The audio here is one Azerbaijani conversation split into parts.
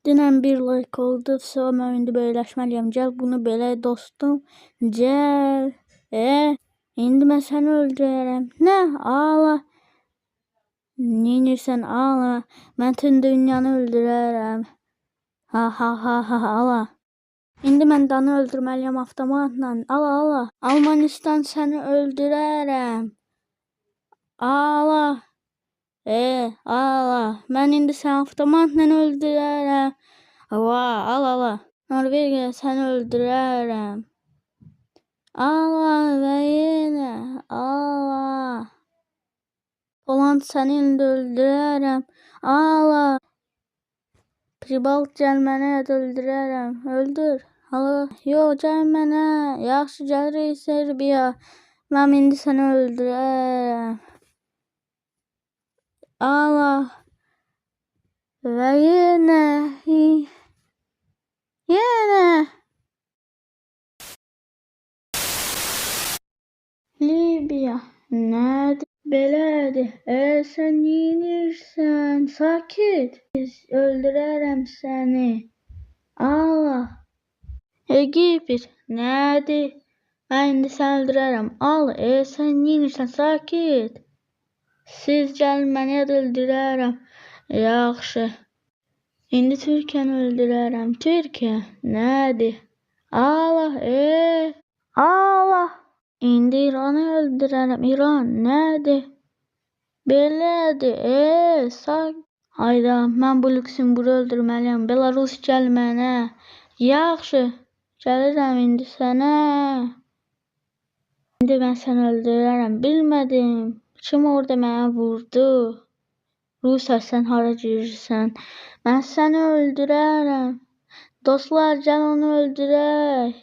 Dünən bir like oldu. Mən indi böyləşməliyəm. Gəl bunu belə dostum. Gəl. İndi mən səni öldürərəm. Nə? Ağla. Neynirsən? Ağla. Mən tüm dünyanı öldürərəm. Ha ha ha ha ağla. İndi mən Danı öldürməliyəm avtomatla. Ağla. Almanistan səni öldürərəm. Ağla. Ağla. Mən indi səni avtomatla öldürərəm. Ağla. Norvegiya səni öldürərəm. Ağla və yenə ağla. Poland səni indi öldürərəm. Ağla. Pribalt gəl mənə öldürərəm. Öldür. Ağla. Yox, gəl mənə. Yaxşı, gəlirik Serbiya. Mən indi səni öldürərəm. Ağla. Və yenə. Libiya. Nədir? Belədir. Sən yenirsən. Sakit. Öldürərəm səni. Ağla. Egipet. Nədir? Mən indi səni öldürərəm. Ağla. Sən yenirsən. Sakit. Siz gəl məni öldürərəm. Yaxşı. İndi Türkiyəni öldürərəm. Türkiyə. Nədir? Ağla. Ağla. İndi İranı öldürərəm. İran. Nədir? Belədir. Hayda, mən bu Lüksemburgu öldürməliyəm. Belarus gəl mənə. Yaxşı. Gəlirəm indi sənə. İndi mən səni öldürərəm. Bilmədim. Kim orada mənə vurdu? Rusiya, sən hara girirsən? Mən səni öldürərəm. Dostlar, gəl onu öldürək.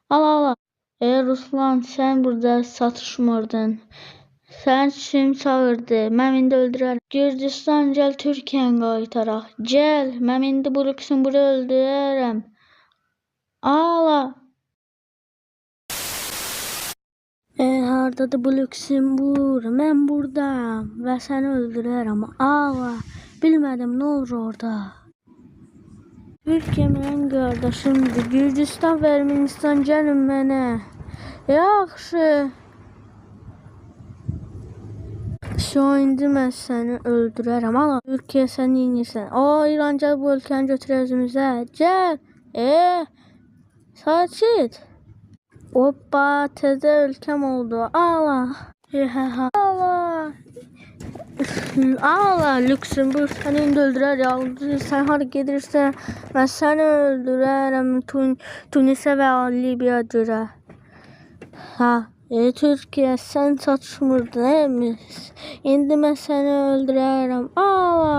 Ağla. Ruslan, sən burada satışmırdın. Sən kim çağırdı? Mən indi öldürərəm. Gürcüstan, gəl Türkiyəni qaytaraq. Gəl, mən indi bu Lüksemburgu öldürərəm. Ağla. Hardadır bu Lüksemburg? Mən buradayım və səni öldürərəm. Ağla. Bilmədim, nə olur orada? Türkiyə mənim qardaşımdır. Gürcüstan və Ermənistan gəlin mənə. Yaxşı. İndi mən səni öldürərəm. Ağla. Türkiyə sən yenirsən. İran gəl bu ölkəni götür özümüzə. Gəl. Sakit. Hoppa, təzə ölkəm oldu. Ağla. Ağla. Ağla. Lüksemburg səni indi öldürər. Sən hara gedirsən, mən səni öldürərəm. Tunisə və Libiya görə. Türkiyə sən çatışmırdın. İndi mən səni öldürərəm. Ağla.